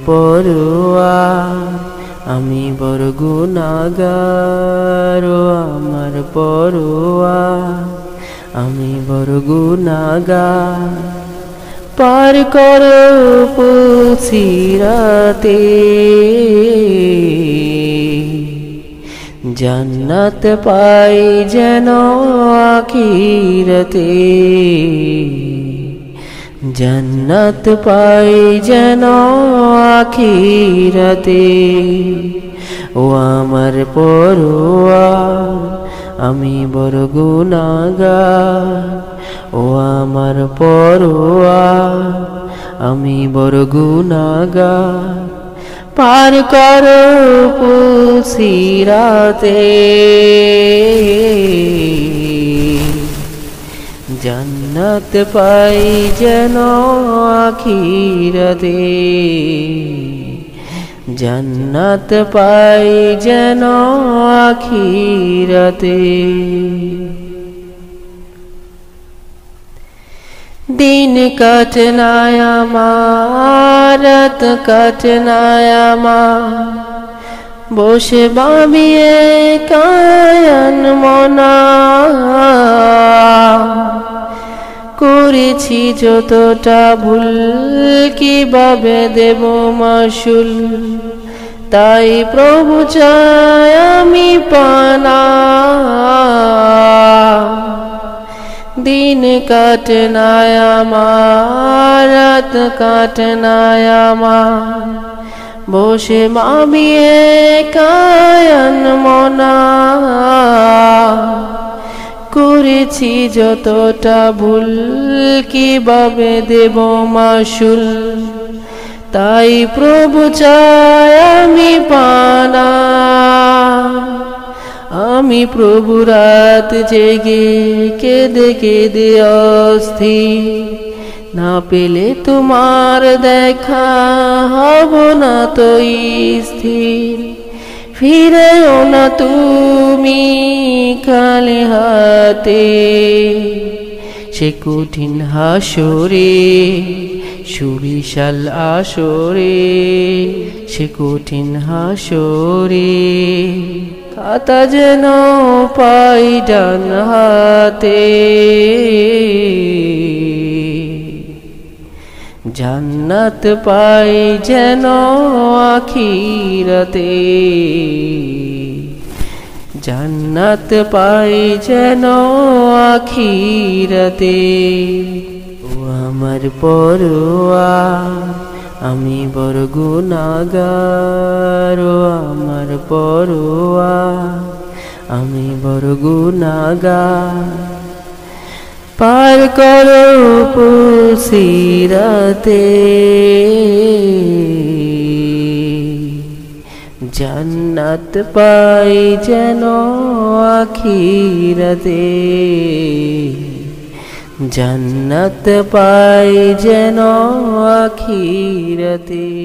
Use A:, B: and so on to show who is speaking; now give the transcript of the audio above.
A: পরোয়া আমি বড় গুনাহগার আমার পরোয়া আমি বড় গুনাহগার পার করো পুলসিরাতে জান্নাত পাই যেন আখিরাতে জান্নাত পাই যেন আখিরাতে ও আমার পরোয়া আমি বড় গুনাহগার ও আমার পরোয়া আমি বড় গুনাহগার পার করো পুলসিরাতে জান্নাত পাই যেন আখিরাতে জান্নাত পাই যেন আখিরাতে दिन कटना আমার রাত কাটনা আমার বসে ভাবিয়ে কায়ান মনা করেছি যতটা ভুল কিভাবে দেব মাসুল তাই প্রভু চায় আমি পানা दिन काटना আমার রাত কাটনা আমার বসে ভাবিয়ে কায়ান মনা করেছি যতটা ভুল কিভাবে দেব মাসুল তাই প্রভু চায় আমি পানা আমি প্রভু রাত জেগে কেঁদে কেঁদে অস্থির না পেলে তোমার দেখা হব না তো স্থির ফিরেও না তুমি খালি হাতে সে কঠিন হাসরে সুবিশাল আসরে সে কঠিন হাসরে খাতা যেন পাই ডান হাতে জান্নাত পাই যেন আখিরাতে জান্নাত পাই যেন আখিরাতে ও আমার পরোয়া আমি বড় গুনাহগার আমার পরোয়া আমি বড় গুনাহগার পার করো পুলসিরাতে জান্নাত পাই যেন আখিরাতে জান্নাত পাই যেন আখিরাতে।